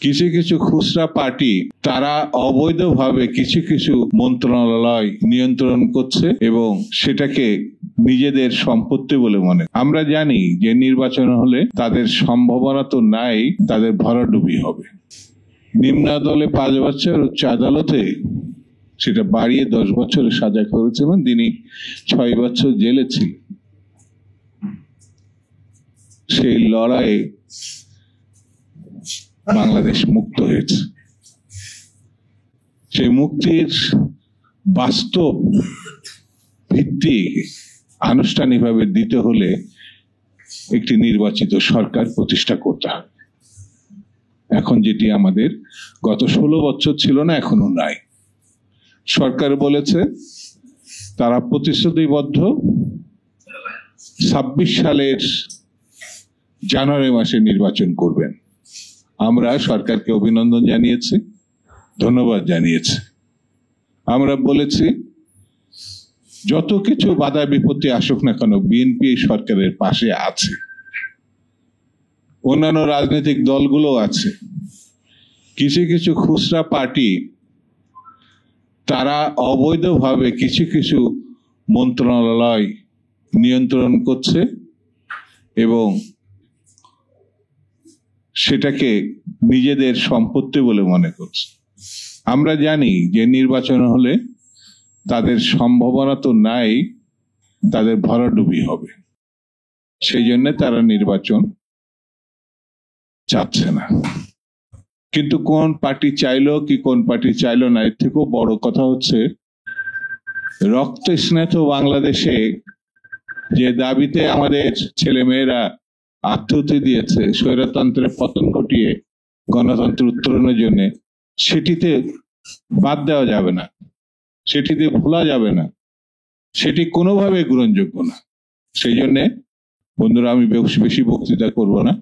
কিছু কিছু খুচরা পার্টি তারা অবৈধভাবে কিছু কিছু মন্ত্রণালয় নিয়ন্ত্রণ করছে এবং সেটাকে নিজেদের সম্পত্তি বলে মনে। আমরা জানি যে নির্বাচন হলে তাদের সম্ভাবনা তো নাই, তাদের ভরাডুবি হবে। নিম্ন আদালতে 5 বছর, উচ্চ আদালতে সেটা বাড়িয়ে 10 বছরের সাজা করেছিলেন, তিনি 6 বছর জেলে ছিলেন। সেই লড়াইয়ে বাংলাদেশ মুক্ত হয়েছে। সেই মুক্তির বাস্তব ভিত্তি আনুষ্ঠানিকভাবে দিতে হলে একটি নির্বাচিত সরকার প্রতিষ্ঠা করতে হবে। এখন যেটি আমাদের গত 16 বছর ছিল না, এখনো নাই। সরকার বলেছে তারা প্রতিশ্রুতিবদ্ধ 26 সালের জানুয়ারি মাসে নির্বাচন করবেন। আমরা সরকারকে অভিনন্দন জানিয়েছি, ধন্যবাদ জানিয়েছি। আমরা বলেছি যত কিছু বাধা বিপত্তি আসুক না কেন বিএনপি সরকারের পাশে আছে, অন্যান্য রাজনৈতিক দলগুলো আছে। কিছু কিছু খুচরা পার্টি তারা অবৈধভাবে কিছু কিছু মন্ত্রণালয় নিয়ন্ত্রণ করছে এবং সেটাকে নিজেদের সম্পত্তি বলে মনে করছে। আমরা জানি যে নির্বাচন হলে তাদের সম্ভাবনা তো নাই, তাদের ভরাডুবি হবে। সেই জন্য তারা নির্বাচন চাচ্ছে না। কিন্তু কোন পার্টি চাইলো কি কোন পার্টি চাইলো না, এর থেকেও বড় কথা হচ্ছে রক্ত স্নাত বাংলাদেশে যে দাবিতে আমাদের ছেলে মেয়েরা আত্মহত্যা দিয়েছে স্বৈরতন্ত্রের পতন ঘটিয়ে গণতন্ত্র উত্তরণের জন্য, সেটিতে বাদ দেওয়া যাবে না, সেটিতে ভোলা যাবে না, সেটি কোনোভাবে গ্রহণযোগ্য না। সেই জন্যে বন্ধুরা, আমি বেশি বক্তৃতা করব না।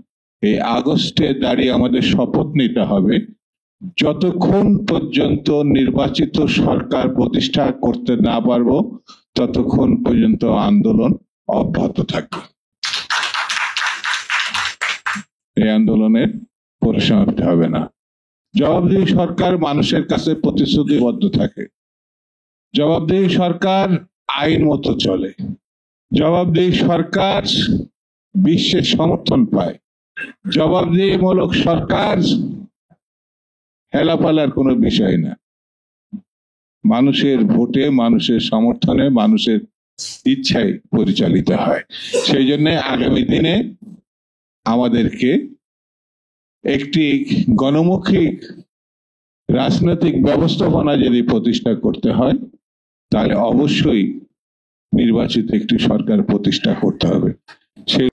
এই আগস্টে দাঁড়িয়ে আমাদের শপথ নিতে হবে যতক্ষণ পর্যন্ত নির্বাচিত সরকার প্রতিষ্ঠা করতে না পারবো ততক্ষণ পর্যন্ত আন্দোলন অব্যাহত থাকবে। এই আন্দোলনের পরিসমাপ্তি হবে না। জবাবদিহি সরকার মানুষের কাছে প্রতিশ্রুতিবদ্ধ থাকে, জবাবদিহি সরকার আইন মতো চলে, জবাবদিহি সরকার বিশ্বের সমর্থন পায়, জবাবদিহিমূলক সরকার হেলাফেলার কোনো বিষয় না। মানুষের ভোটে, মানুষের সমর্থনে, মানুষের ইচ্ছায় পরিচালিত হয়। সেই জন্য আগামী দিনে আমাদেরকে একটি গণমুখী রাজনৈতিক ব্যবস্থাপনা যদি প্রতিষ্ঠা করতে হয় তাহলে অবশ্যই নির্বাচিত একটি সরকার প্রতিষ্ঠা করতে হবে। সেই